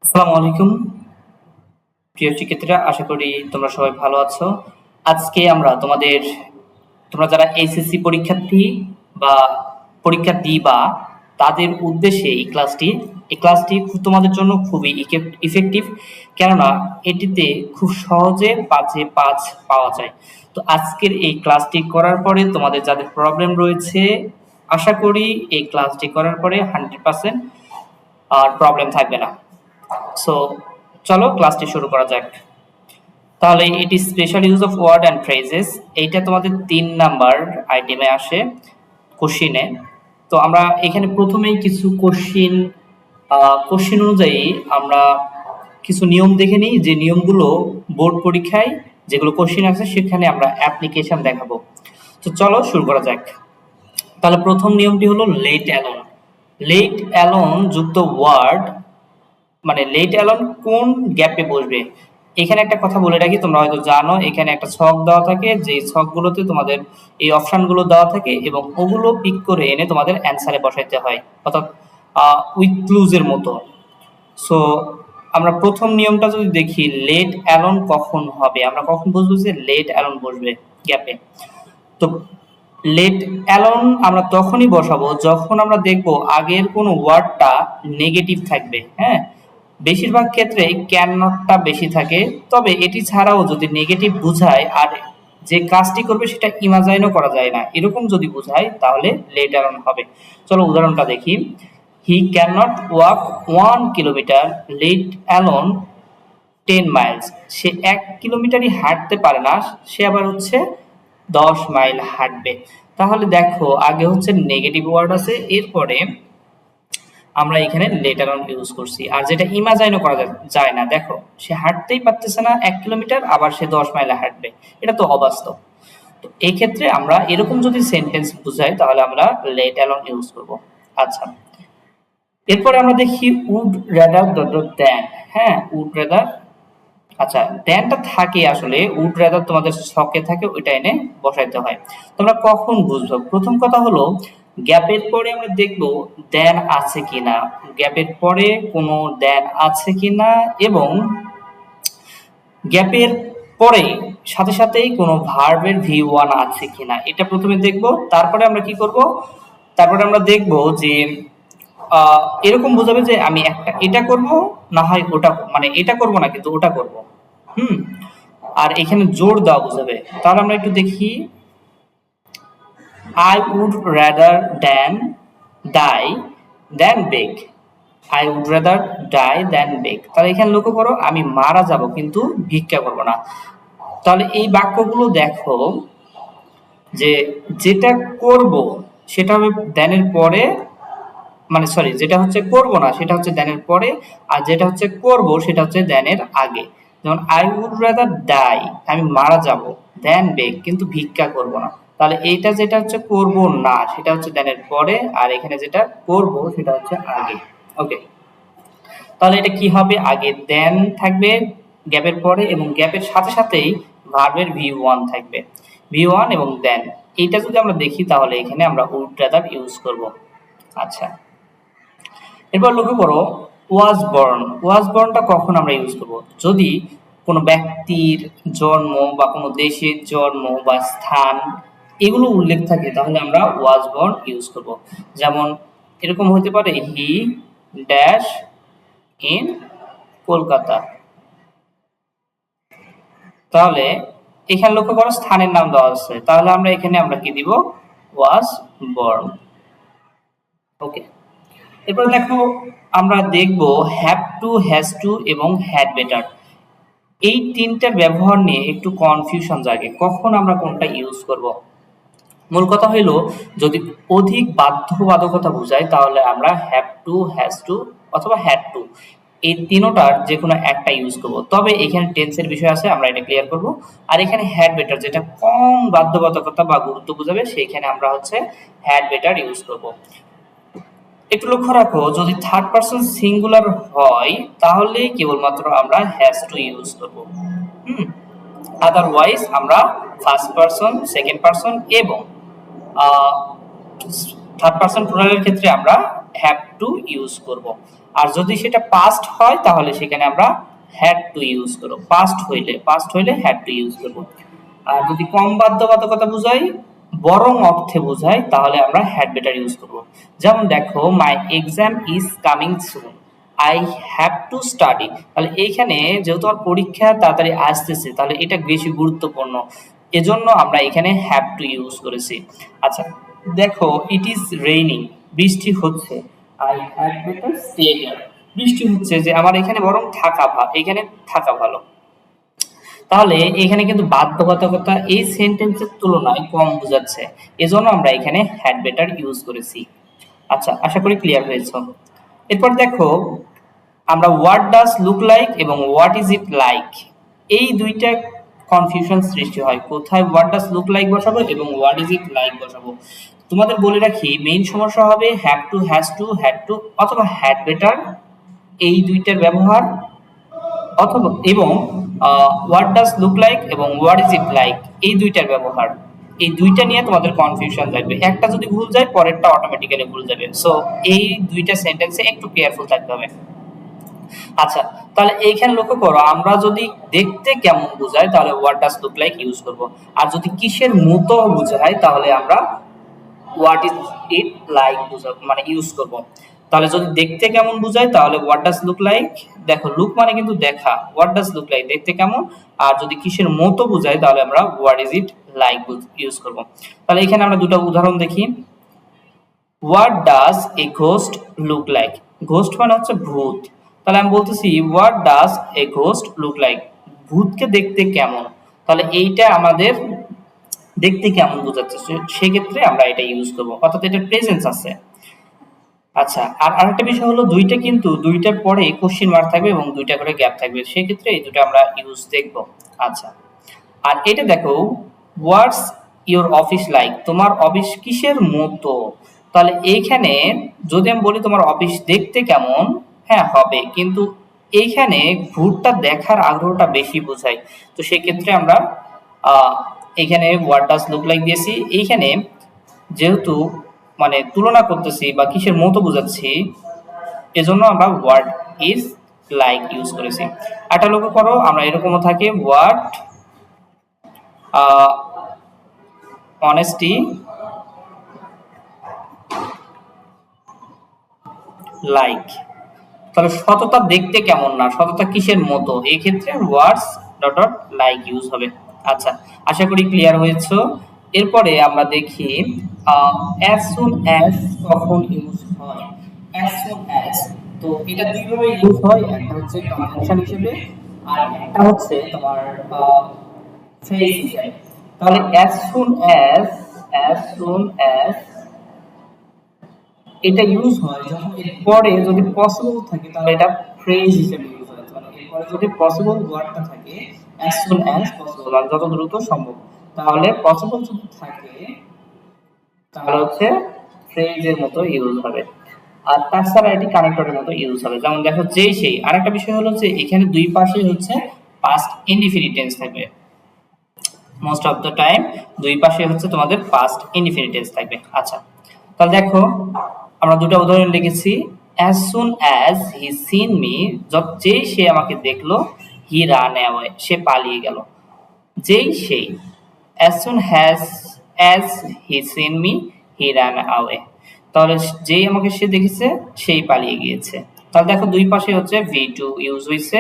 আসসালামু আলাইকুম প্রিয় শিক্ষার্থীরা, আশা করি তোমরা সবাই ভালো আছো। আজকে আমরা তোমরা যারা এইচএসসি পরীক্ষার্থী বা পরীক্ষা দিবা তাদের উদ্দেশ্যে এই ক্লাসটি তোমাদের জন্য খুবই ইফেক্টিভ, কেননা এটিতে খুব সহজে 5-5 পাওয়া যায়। তো আজকের এই ক্লাসটি করার পরে তোমাদের যাদের প্রবলেম রয়েছে, আশা করি এই ক্লাসটি করার পরে 100% আর প্রবলেম থাকবে না। সো চলো ক্লাসটি শুরু করা যাক। তাহলে it is special use of word and phrases, এইটা তোমাদের 3 নাম্বার আইটেমে আসে কোশ্চিনে। তো আমরা এখানে প্রথমেই কিছু কোশ্চিন অনুযায়ী আমরা কিছু নিয়ম দেখে নিই, যে নিয়মগুলো বোর্ড পরীক্ষায় যেগুলো কোশ্চিন আছে সেখানে আমরা অ্যাপ্লিকেশন দেখাবো। তো চলো শুরু করা যাক। তাহলে প্রথম নিয়মটি হলো লেট অ্যালোন। লেট অ্যালোন যুক্ত ওয়ার্ড, মানে লেট অ্যালোন কোন গ্যাপে বসবে। এখানে একটা কথা বলে রাখি, তোমরা হয়তো জানো এখানে একটা ছক দেওয়া থাকে, যে ছকগুলোতে তোমাদের এই অপশনগুলো দেওয়া থাকে এবং ওগুলো পিক করে এনে তোমাদের অ্যান্সারে বসাইতে হয়, অর্থাৎ উইথ ক্লুজের মতো। সো আমরা প্রথম নিয়মটা যদি দেখি, লেট অ্যালোন কখন হবে, আমরা কখন বুঝবো যে লেট অ্যালোন বসবে গ্যাপে। তো লেট অ্যালোন আমরা তখনই বসাবো যখন আমরা দেখব আগের কোনো ওয়ার্ডটা নেগেটিভ থাকবে। হ্যাঁ, বেশিরভাগ ক্ষেত্রে ক্যান নটটা বেশি থাকে, তবে এটি ছাড়াও যদি নেগেটিভ বুঝায় আর যে কাজটি করবে সেটা ইমাজাইনও করা যায় না, এরকম যদি বুঝায় তাহলে লেট অ্যালোন হবে। চলো উদাহরণটা দেখি। He can not walk 1 kilometre, let alone 10 miles. সে 1 কিলোমিটারই হাঁটতে পারে না, সে আবার হচ্ছে 10 মাইল হাঁটবে। তাহলে দেখো আগে হচ্ছে নেগেটিভ ওয়ার্ড আছে, এরপরে আমরা এখানে লেটার অন ইউজ করছি। আর যেটা ইমাজাইনও করা যায় না, দেখো সে হাঁটতেই পারতেছে না 1 কিলোমিটার, আবার সে 10 মাইল হাঁটবে, এটা তো অবাস্তব। তো এই ক্ষেত্রে আমরা এরকম যদি সেন্টেন্স বুঝাই তাহলে আমরা লেট অ্যালোন ইউজ করব। আচ্ছা, এরপরে আমরা দেখি উড রেদার ডট ডট দেন। হ্যাঁ, উড রেদার, আচ্ছা দেনটা থাকে, আসলে উড রেদার তোমাদের ছকে থাকে, ওইটা এনে বসাইতে হয়। তোমরা কখন বুঝবো? প্রথম কথা হলো গ্যাপের পরে আমরা দেখব দেন আছে কিনা, গ্যাপের পরে কোনো দেন আছে কিনা, এবং গ্যাপের পরে সাথে সাথেই কোনো ভার্বের ভি ওয়ান আছে কিনা, এটা প্রথমে দেখব। তারপরে আমরা কি করব, তারপরে আমরা দেখব যে এরকম বোঝাবে যে আমি একটা এটা করব, না হয় ওটা, মানে এটা করব না কিন্তু ওটা করব। হুম, আর এখানে জোর দেওয়া বোঝাবে। তাহলে আমরা একটু দেখি, I would rather than die than beg. I would rather die than beg. তাহলে এখানে লক্ষ্য করো, আমি মারা যাব কিন্তু ভিক্ষা করব না। তাহলে এই বাক্যগুলো দেখো যে যেটা করব সেটা হবে দ্যানের পরে, মানে সরি, যেটা হচ্ছে করব না সেটা হচ্ছে দ্যানের পরে, আর যেটা হচ্ছে করব সেটা হচ্ছে দ্যানের আগে। যেমন আই উড রাদার ডাই, আমি মারা যাব, দ্যান বেক, কিন্তু ভিক্ষা করব না। তাহলে এইটা যেটা হচ্ছে করব না সেটা হচ্ছে দ্যানের পরে, আর এখানে যেটা করব সেটা হচ্ছে আগে। ওকে, তাহলে এটা কি হবে, আগে দেন থাকবে গ্যাপের পরে, এবং গ্যাপের সাথে সাথেই ভার্বের ভি ওয়ান থাকবে, ভি ওয়ান এবং দেন। এইটা যদি আমরা দেখি তাহলে এখানে আমরা উড রাদার ইউজ করব। আচ্ছা, এরপর লক্ষ্য করো ওয়াজ বর্ন। ওয়াজ বর্নটা কখন আমরা ইউজ করব, যদি কোনো ব্যক্তির জন্ম বা কোনো দেশের জন্ম বা স্থান এগুলো উল্লেখ থাকে তাহলে আমরা ওয়াজ বর্ন ইউজ করব। যেমন এরকম হতে পারে, হি ড্যাশ ইন কলকাতা। তাহলে এখানে লক্ষ্য করো স্থানের নাম দেওয়া আছে, তাহলে আমরা এখানে আমরা কি দিব, ওয়াজ বর্ন। ওকে, এরপর দেখো আমরা দেখব হ্যাভ টু, হ্যাজ টু এবং হ্যাড বেটার। এই তিনটার ব্যবহার নিয়ে একটু কনফিউশন জাগে, কখন আমরা কোনটা ইউজ করব। মূল কথা হইল যদি অধিক বাধ্যবাধকতা বোঝায় তাহলে আমরা হ্যাভ টু, হ্যাজ টু অথবা হ্যাড টু, এই তিনোটার যে কোনো একটা ইউজ করব। তবে এখানে টেন্সের বিষয় আছে, আমরা এটা ক্লিয়ার করব। আর এখানে হ্যাড বেটার, যেটা কম বাধ্যবাধকতা বা গুরুত্ব বোঝাবে, সেইখানে আমরা হচ্ছে হ্যাড বেটার ইউজ করব। একটু লক্ষ্য রাখো, যদি থার্ড পারসন সিঙ্গুলার হয় তাহলে কেবলমাত্র আমরা হ্যাজ টু ইউজ করব। আদারওয়াইজ আমরা ফার্স্ট পারসন, সেকেন্ড পারসন এবং থার্ড পারসন প্লুরালের ক্ষেত্রে আমরা হ্যাভ টু ইউজ করব। আর যদি সেটা পাস্ট হয় তাহলে সেখানে আমরা হ্যাড টু ইউজ করব। পাস্ট হইলে হ্যাড টু ইউজ করব। আর যদি কম বাধ্যবাধকতা বোঝাই, বরং অর্থে বোঝায়, তাহলে আমরা হ্যাড বেটার ইউজ করব। যেমন দেখো, মাই exam is coming soon, I have to study. তাহলে এইখানে যেহেতু আমার পরীক্ষা তাড়াতাড়ি আসতেছে, তাহলে এটা বেশি গুরুত্বপূর্ণ, এজন্য আমরা এখানে হ্যাভ টু ইউজ করেছি। আচ্ছা দেখো, ইট ইজ রেইনিং, বৃষ্টি হচ্ছে, I had better stay here, বৃষ্টি হচ্ছে যে আমার এখানে বরং এখানে থাকা ভালো। তাহলে এখানে কিন্তু বাধ্যবাধকতা এই সেন্টেন্সের তুলনায় কম বোঝাচ্ছে, এজন্য আমরা এখানে হ্যাড বেটার ইউজ করেছি। আচ্ছা, আশা করি ক্লিয়ার হয়েছে। এরপর দেখো, আমরা হোয়াট ডাজ লুক লাইক এবং হোয়াট ইজ ইট লাইক, এই দুইটা কনফিউশন সৃষ্টি হয়। কোথায় হোয়াট ডাজ লুক লাইক বসাবো এবং হোয়াট ইজ ইট লাইক বসাবো। তোমাদের বলে রাখি, মেইন সমস্যা হবে have to, has to, had to অথবা হ্যাড বেটার, এই দুইটার ব্যবহার, অথবা এবং হোয়াট ডাজ লুক লাইক এবং হোয়াট ইজ ইট লাইক, এই দুইটার ব্যবহার। এই দুইটা নিয়ে তোমাদের কনফিউশন থাকবে, একটা যদি ভুল যায় পরেরটা অটোমেটিক্যালি ভুল যাবে। সো এই দুইটা সেন্টেন্সে একটু কেয়ারফুল থাকতে হবে। আচ্ছা, তাহলে এইখানে লক্ষ্য করো, আমরা যদি দেখতে কেমন বোঝায় তাহলে what does look like use করব, আর যদি কিসের মতো বোঝায় তাহলে আমরা হোয়াট ইজ ইট লাইক মানে ইউজ করব। তাহলে যদি দেখতে কেমন বোঝায় তাহলে হোয়াট ডাজ লুক লাইক, দেখো লুক মানে কিন্তু দেখা, হোয়াট ডাজ লুক লাইক দেখতে কেমন, আর যদি কিসের মতো বোঝায় তাহলে আমরা what is it like use করব। তাহলে এখানে আমরা দুটো উদাহরণ দেখি। What does a ghost look like, ghost মানে হচ্ছে ভূত, তাহলে আমি বলতেছি what does a ghost look like, ভূতকে দেখতে কেমন, তাহলে এইটা আমাদের দেখতে কেমন বোঝাচ্ছে, সেক্ষেত্রে আমরা এটা ইউজ করব, অর্থাৎ এটা প্রেজেন্স আছে। আচ্ছা, আর আরেকটা বিষয় হলো, দুইটা কিন্তু দুইটার পরে কোশ্চেন মার্ক থাকবে এবং দুইটা করে গ্যাপ থাকবে, সেক্ষেত্রে এই দুটো আমরা ইউজ দেখব। আচ্ছা, আর এটা দেখো, হোয়াটস ইওর অফিস লাইক, তোমার অফিস কিসের মতো, তাহলে এইখানে যদি আমি বলি তোমার অফিস দেখতে কেমন, হ্যাঁ হবে, কিন্তু এইখানে ভূতটা দেখার আগ্রহটা বেশি বোঝায়, তো সেক্ষেত্রে আমরা এখানে হোয়াট ডাজ লুক লাইক দিয়েছি। এইখানে যেহেতু মানে তুলনা করতেছি বা কিসের মতো বোঝাচ্ছি, এজন্য আমরা হোয়াট ইজ লাইক ইউজ করেছি। একটা লক্ষ্য করো, আমরা এরকমও থাকে হোয়াট অনেস্টি লাইক, তাহলে সততা দেখতে কেমন না, সততা কিসের মতো, এই ক্ষেত্রে হোয়াটস ডট ডট লাইক ইউজ হবে। আচ্ছা, আশা করি ক্লিয়ার হয়েছে। এরপরে আমরা দেখি অ্যাজ সুন অ্যাজ কখন ইউজ হয়। অ্যাজ সুন অ্যাজ, তো এটা দুইভাবে ইউজ হয়, একটা হচ্ছে কনভেনশন হিসেবে আর একটা হচ্ছে তোমার ফ্রেজ হিসেবে। তাহলে অ্যাজ সুন অ্যাজ এটা ইউজ হয় যখন এরপরে যদি পসিবল থাকে তাহলে এটা ফ্রেজ হিসেবে ইউজ হয়। মানে এরপরে যদি পসিবল ওয়ার্ডটা থাকে অ্যাজ সুন অ্যাজ পসিবল, মানে যত দ্রুত সম্ভব, তাহলে পসিবল যদি থাকে তাহলে হচ্ছে ফ্রেজের মতো ইউজ হবে। আর তাছাড়া এটি কানেক্টরের মতো ইউজ হবে। যেমন দেখো, যেই সেই। আরেকটা বিষয় হলো যে এখানে দুই পাশে হচ্ছে পাস্ট ইনডিফিনিট টেন্স থাকবে, মোস্ট অফ দ্য টাইম দুই পাশে হচ্ছে তোমাদের পাস্ট ইনডিফিনিট টেন্স থাকবে। আচ্ছা, তাহলে দেখো, আমরা দুটো উদাহরণ লিখেছি। As soon as he seen me, যেই সে আমাকে দেখলো, হি রান অ্যাওয়ে, সে পালিয়ে গেল। যেই সেই, as soon as he seen me, he ran away, তাহলে যেই আমাকে সে দেখেছে সেই পালিয়ে গিয়েছে। তাহলে দেখো, দুই পাশে হচ্ছে ভি টু ইউজ হয়েছে,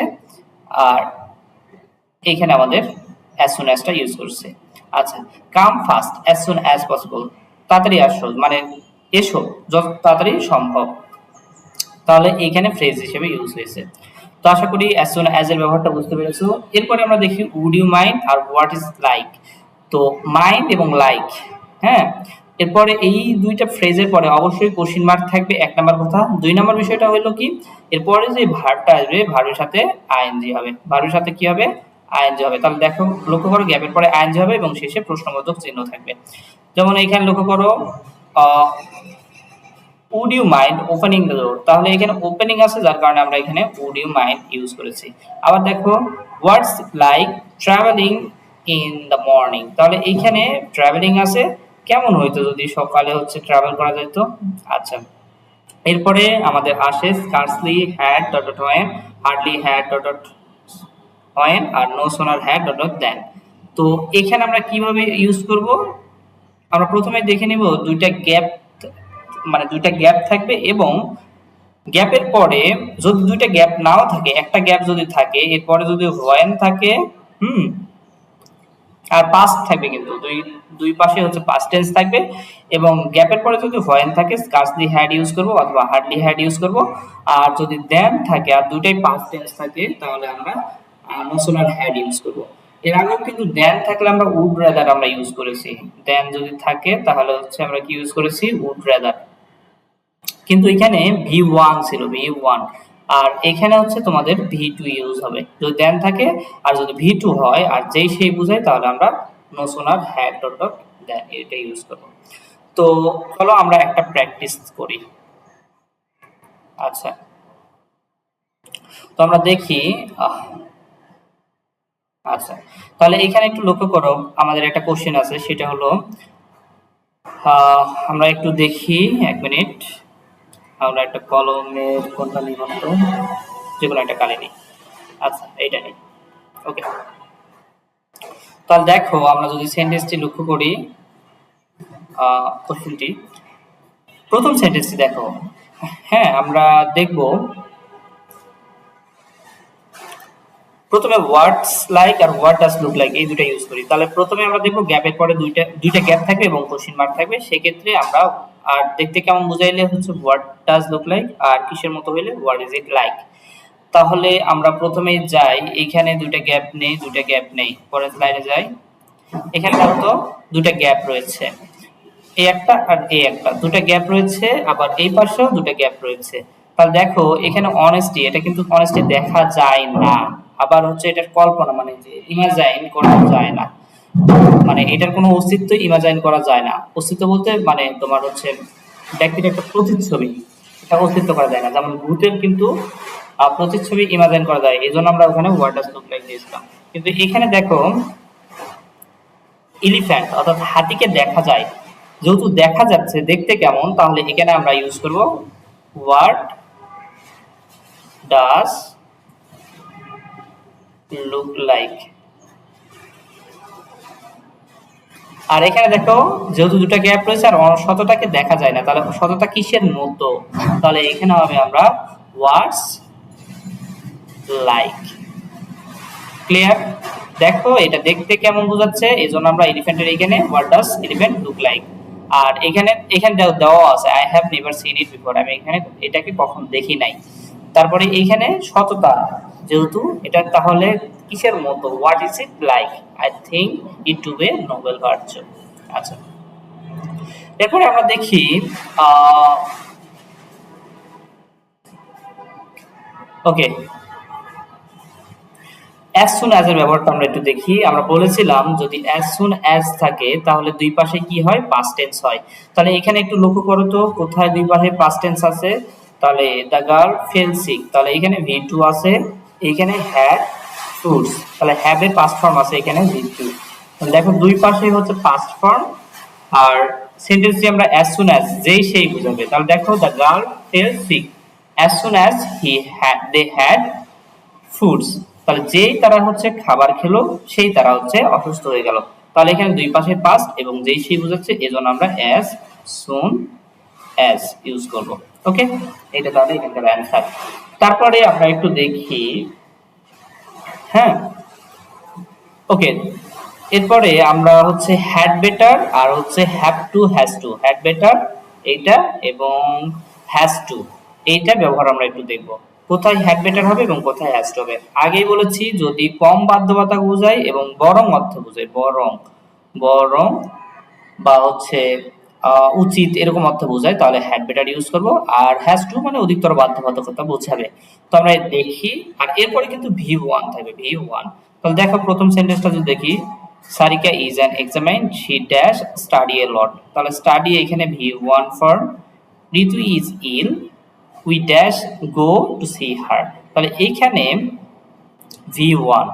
আর এইখানে আমাদের অ্যাজ সুন অ্যাজটা ইউজ করছে। আচ্ছা, come fast as soon as possible, তাড়াতাড়ি আসো মানে এসো যত তাড়াতাড়ি সম্ভব, তাহলে এইখানে ফ্রেজ হিসেবে ইউজ হয়েছে। তো আশা করি অ্যাজ সুন অ্যাজ এর ব্যবহারটা বুঝতে পেরেছো। এরপরে আমরা দেখি would you mind or what is like. তো মাইন্ড এবং লাইক, হ্যাঁ, এরপরে এই দুইটা ফ্রেজের পরে অবশ্যই কোশ্চেন মার্ক থাকবে, এক নাম্বার কথা। দুই নাম্বার বিষয়টা হলো কি, এরপরে যে ভার্বটা আসবে ভার্বের সাথে আইএনজি হবে, ভার্বের সাথে কি হবে, আইএনজি হবে। তাহলে দেখো, লক্ষ্য করো, গ্যাপের পরে আইএনজি হবে এবং শেষে প্রশ্নবোধক চিহ্ন থাকবে। যেমন এখানে লক্ষ্য করো, would you mind opening the door, তাহলে এখানে ওপেনিং আছে যার কারণে আমরা এখানে উড ইউ মাইন্ড ইউজ করেছি। আবার দেখো, what's like travelling in the morning, তাহলে এইখানে ট্রাভেলিং আছে, কেমন হইতো যদি সকালে হচ্ছে ট্রাভেল করা যেত। আচ্ছা, এরপরে আমাদের আসে scarcely had dot dot when, hardly had dot dot when, আর no sooner had dot dot then. তো এখানে আমরা কিভাবে ইউজ করব, আমরা প্রথমে দেখে নেব দুইটা গ্যাপ, মানে দুইটা গ্যাপ থাকবে এবং গ্যাপের পরে যদি দুইটা গ্যাপ নাও থাকে, একটা গ্যাপ যদি থাকে, এরপরে যদি ওয়েন থাকে, হুম, আর পাস্ট থাকবে, কিন্তু দুই দুই পাশে হচ্ছে পাস্ট টেন্স থাকবে, এবং গ্যাপের পরে যদি ভয়েন থাকে স্কার্সলি হ্যাড ইউজ করব অথবা হার্ডলি হ্যাড ইউজ করব। আর যদি দেন থাকে আর দুইটাই পাস্ট টেন্স থাকে তাহলে আমরা নো সোনার হ্যাড ইউজ করব। এর আগেও কিন্তু দেন থাকলে আমরা উড রাদার আমরা ইউজ করেছি, দেন যদি থাকে তাহলে হচ্ছে আমরা কি ইউজ করেছি, উড রাদার। কিন্তু এখানে V1 ছিল, V1, আর এখানে হচ্ছে তোমাদের V2 ইউজ হবে যদি দেন থাকে, আর যদি V2 হয় আর যেই সেই বোঝায় তাহলে আমরা no sooner had dot dot দেন এটা ইউজ করব। তো চলো আমরা একটা প্র্যাকটিস করি। আচ্ছা, তো আমরা দেখি, আচ্ছা, তাহলে এখানে একটু লক্ষ্য করো, আমাদের একটা কোশ্চেন আছে, সেটা হলো আমরা একটু দেখি, এক মিনিট, আমরা একটা কলমের কোনটা নিব, তো যেকোনো একটা কালি নিই। আচ্ছা, এইটা নিই। ওকে, তাহলে দেখো আমরা যদি সেন্টেন্সটি লক্ষ্য করি, কোশ্চেনটি, প্রথম সেন্টেন্সটি দেখো, হ্যাঁ আমরা দেখব প্রথমে words like or what does look like এই দুটো ইউজ করি। তাহলে প্রথমে আমরা দেখব গ্যাপের পরে দুইটা দুইটা গ্যাপ থাকবে এবং কোশ্চেন মার্ক থাকবে, সেক্ষেত্রে আমরা আর দেখতে কেমন বুঝাইলে হচ্ছে হোয়াট ডাজ লুক লাইক, আর কিসের মতো হইলে হোয়াট ইজ ইট লাইক। তাহলে আমরা প্রথমে যাই, এখানে দুইটা গ্যাপ নেই, দুইটা গ্যাপ নেই, পরের স্লাইডে যাই, এখানে দেখো তো দুইটা গ্যাপ রয়েছে, এই একটা আর এই একটা, দুটো গ্যাপ রয়েছে, আবার এই পাশেও দুটো গ্যাপ রয়েছে। তাহলে দেখো এখানে অনেস্টি, এটা কিন্তু অনেস্টি দেখা যায় না, আবার হচ্ছে এটার কল্পনা মানে যে ইমাজাইন করা যায় না, মানে এটার কোনো অস্তিত্ব ইমাজাইন করা যায় না। অস্তিত্ব বলতে মানে তোমার হচ্ছে ব্যক্তির একটা প্রতিচ্ছবি, এটা অস্তিত্ব করা যায় না, যেমন ভূতের কিন্তু প্রতিচ্ছবি ইমাজাইন করা যায়, এই জন্য আমরা ওখানে ওয়ার্ড ডাজ লুক লাইক দিয়েছিলাম। কিন্তু এখানে দেখো এলিফ্যান্ট অর্থাৎ হাতিকে দেখা যায়, যেহেতু দেখা যাচ্ছে দেখতে কেমন, তাহলে এখানে আমরা ইউজ করব হোয়াট ডাজ লুক লাইক। আর এখানে দেখো যেহেতু দুটো গ্যাপ রয়েছে আর শতটাকে দেখা যায় না, তাহলে শতটা কিসের মতো, তাহলে এখানে হবে আমরা হোয়াটস লাইক। ক্লিয়ার? দেখো এটা দেখতে কেমন বোঝাচ্ছে, এই জন্য আমরা এলিফ্যান্টের এখানে what does elephant look like. আর এখানে এখানে দেওয়া আছে I have never seen it before, আমি এখানে এটাকে কখন দেখি নাই। তারপরে এইখানে সততা, যেহেতু এটা তাহলে কিসের মতো, what is it like, I think it to be noble virtue. আচ্ছা, এরপরে আমরা দেখি ওকে, as soon as এর ব্যবহারটা আমরা একটু দেখি। আমরা বলেছিলাম যদি as soon as থাকে তাহলে দুই পাশে কি হয়, past tense হয়। তাহলে এখানে একটু লক্ষ্য করো তো কোথায় দুই পাশে past tense আছে, তাহলে the girl fell sick, তাহলে এখানে V2 আছে, এখানে had fruits, তাহলে have এর past form আছে এখানে V2। তাহলে দেখো দুই পাশে হচ্ছে past form, আর সেন্টেন্সটি আমরা as soon as যেই সেই বোঝাবে। তাহলে দেখো the girl fell sick as soon as they had foods, তাহলে যেই তারা হচ্ছে খাবার খেলো সেই তারা হচ্ছে অসুস্থ হয়ে গেল। তাহলে এখানে দুই পাশে পাস্ট এবং যেই সেই বোঝাচ্ছে, এজন্য আমরা অ্যাজ সুন অ্যাজ ইউজ করব। ওকে, এটা তাহলে এখানকার অ্যান্সার। তারপরে আমরা একটু দেখি, হ্যাঁ ওকে, এরপরে আমরা হচ্ছে হ্যাড বেটার আর হচ্ছে have to has to, had better এইটা এবং হ্যাজ টু এইটা ব্যবহার আমরা একটু দেখব, কোথায় হ্যাড বেটার হবে এবং কোথায় হ্যাজ টু হবে। আগেই বলেছি যদি কম বাধ্যবাধকতা বোঝায় এবং বরং অর্থ বোঝায়, বরং বরং বা হচ্ছে উচিত এরকম অর্থ বোঝায় তাহলে হ্যাড বেটার ইউজ করব, আর হ্যাজ টু মানে অধিকতর বাধ্যবাধকতা বোঝাবে। তো আমরা দেখি, আর এরপরে কিন্তু V1 থাকবে, V1। তাহলে দেখো প্রথম সেন্টেন্সটা যদি দেখি, Sarika is an examinee, she dash study a lot, তাহলে স্টাডি এখানে V1 form, Ritu is ill, we dash go to see her, তাহলে এইখানে V1।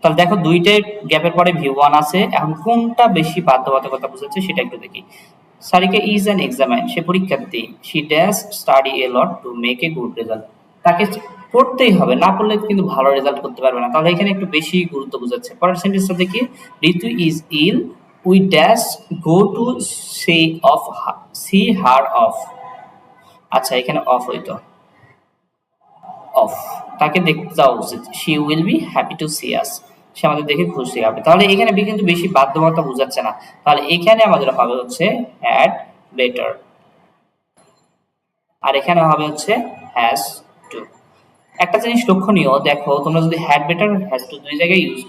তাহলে দেখো দুইটাই গ্যাপের পরে V1 আছে, এখন কোনটা বেশি বাধ্যবাধকতা বোঝাচ্ছে সেটা একটু দেখি। সারিকা ইজ অ্যান এক্সামাইন, সে পরীক্ষার্থী। She dash study a lot to make a good result, তাকে পড়তেই হবে, না পড়লে কিন্তু ভালো রেজাল্ট করতে পারবে না। তাহলে এখানে একটু বেশি গুরুত্ব বোঝাচ্ছে। পরের সেন্টেন্সটা দেখি, Ritu is ill, we dash go to see of, see her of. আচ্ছা এখানে অফ হইতো, অফ, তাকে দেখতে যাওয়া উচিত। She will be happy to see us, সে আমাদের দেখে খুশি হবে। তাহলে এখানে কিন্তু বেশি বাধ্যবাধকতা বোঝাচ্ছে না। তাহলে এখানে আমাদের হবে হচ্ছে হ্যাড বেটার, আর এখানে হবে হচ্ছে হ্যাজ টু। একটা জিনিস লক্ষণীয়, দেখো তোমরা যদি হ্যাড বেটার হ্যাজ টু দুই জায়গায় ইউজ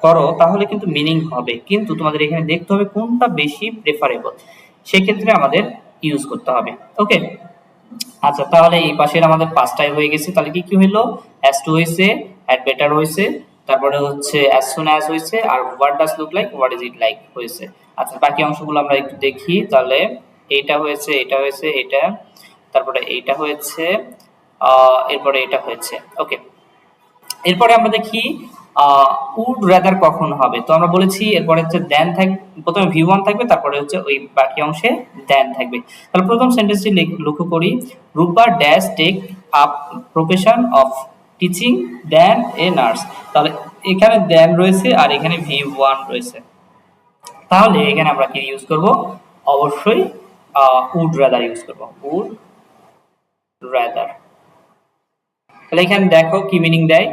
করো তাহলে কিন্তু মিনিং হবে, কিন্তু তোমাদের এখানে দেখতে হবে কোনটা বেশি প্রেফারেবল, সেক্ষেত্রে আমাদের ইউজ করতে হবে। ওকে, আচ্ছা তাহলে এই পাশের আমাদের পাঁচটাই হয়ে গেছে। তাহলে কি কি হইলো, হ্যাজ টু হয়েছে, হ্যাড বেটার হয়েছে, তারপরে হচ্ছে অ্যাজ সুন অ্যাজ হয়েছে, আর what does look like, what is it like হয়েছে। আচ্ছা বাকি অংশগুলো আমরা একটু দেখি। তাহলে এইটা হয়েছে, এটা হয়েছে, এটা, তারপরে এইটা হয়েছে, এরপরে এটা হয়েছে। ওকে, এরপরে আমরা দেখি উড রাদার কখন হবে। তো আমরা বলেছি এরপরে হচ্ছে দেন থাকবে, প্রথমে ভি ওয়ান থাকবে, তারপরে হচ্ছে ওই বাকি অংশে দেন থাকবে। তাহলে প্রথম সেন্টেন্সটি লক্ষ্য করি, Rupa dash take up profession of teaching then a nurse. তাহলে এখানে দেন রয়েছে আর এখানে ভি ওয়ান রয়েছে, তাহলে এখানে আমরা কি ইউজ করব, অবশ্যই উড রাদার ইউজ করব, উড রাদার। তাহলে এখানে দেখো কি মিনিং দেয়,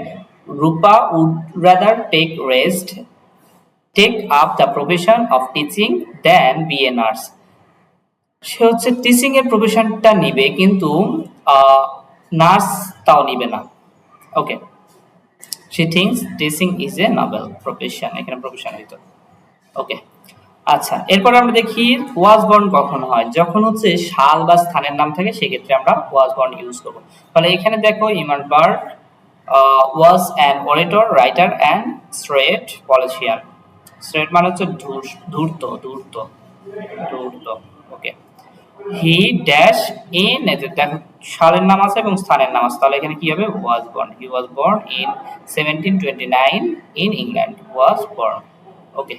Rupa would rather take rest, take up the profession of teaching then be a nurse. সে হচ্ছে টিচিং এর প্রফেশনটা নিবে, কিন্তু নার্স তাও নিবে না। ওকে, she thinks teaching is a noble profession, এখানে প্রফেশন হইতো। ওকে, আচ্ছা এরপর আমরা দেখি ওয়াজ বর্ন কখন হয়, যখন হচ্ছে সাল বা স্থানের নাম থাকে সেক্ষেত্রে আমরা ওয়াজ বর্ন ইউজ করব। তাহলে এখানে দেখো Iman Bard was an orator, writer and straight politician. Straight মানে হচ্ছে ধূর্ত, ধূর্ত, ধূর্ত। ওকে, হি ড্যাশ ইন, দেখো সালের নাম আছে এবং স্থানের নাম আছে, তাহলে এখানে কি হবে, was born. He was born in 1729 in England, was born. Okay,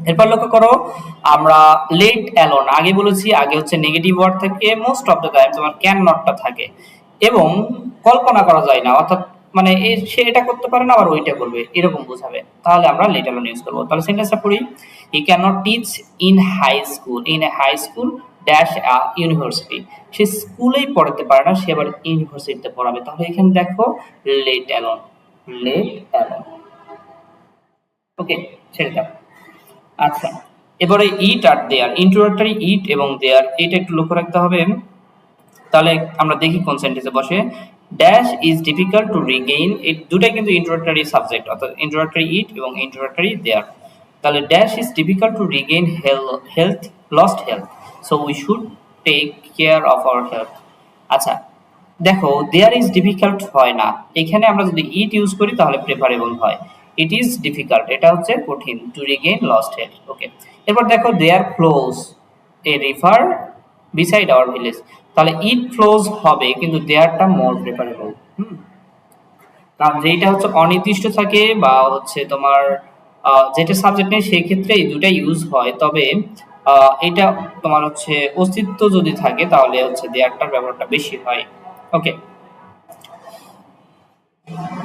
এরপর লক্ষ্য করো আমরা লেট অ্যালোন, আগে বলেছি আগে হচ্ছে নেগেটিভ ওয়ার্ড থাকে, মোস্ট অফ দ্য টাইম তোমার ক্যান নটটা থাকে এবং কল্পনা করা যায় না, অর্থাৎ মানে সে এটা করতে পারে না আবার ওইটা করবে এরকম বোঝাবে, তাহলে আমরা লেট অ্যালোন ইউজ করব। তাহলে সেন্টেন্সটা পড়ি, he can not teach in high school, in a high school dash university, সে স্কুলেই পড়াতে পারে না, সে আবার ইউনিভার্সিটিতে পড়াবে। তাহলে এখানে দেখো লেট অ্যালোন, লেট অ্যালোন। ওকে, ছেড়ে দাও। আচ্ছা এবারে ইট আর দেয়ার, ইন্ট্রোডাক্টরি ইট এবং দেয়ার, এটা একটু লক্ষ্য রাখতে হবে। তাহলে আমরা দেখি কোন সেন্টেন্সে বসে, dash is difficult to regain, এই দুটাই কিন্তু ইন্ট্রোডাক্টরি সাবজেক্ট, অর্থাৎ ইন্ট্রোডাক্টরি ইট এবং ইন্ট্রোডাক্টরি দেয়ার। তাহলে dash is difficult to regain health, lost health, so we should take care of our health. আচ্ছা দেখো দেয়ার ইজ ডিফিকাল্ট হয় না, এখানে আমরা যদি ইট ইউজ করি তাহলে প্রেফারেবল হয়। ইট ইজ ডিফিকাল্ট, এটা হচ্ছে কঠিন, to regain lost health. Okay, এরপর দেখো there flows a river beside our village, তাহলে ইট ফ্লোজ হবে কিন্তু দেয়ারটা মোর প্রেফারেবল। কারণ যেটা হচ্ছে অনির্দিষ্ট থাকে বা হচ্ছে তোমার যেটা সাবজেক্ট নেই সেই ক্ষেত্রে এই দুটা ইউজ হয়, তবে এটা তোমার হচ্ছে অস্তিত্ব যদি থাকে তাহলে হচ্ছে দেয়ারটার ব্যবহারটা বেশি হয়। ওকে,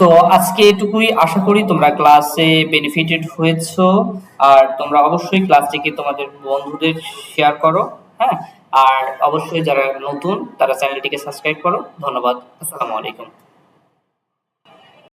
তো আজকে এটুকুই, আশা করি তোমরা ক্লাসে বেনিফিটেড হয়েছো, আর তোমরা অবশ্যই ক্লাসটিকে তোমাদের বন্ধুদের শেয়ার করো। হ্যাঁ, আর অবশ্যই যারা নতুন তারা চ্যানেলটিকে সাবস্ক্রাইব করো। ধন্যবাদ, আসসালামু আলাইকুম।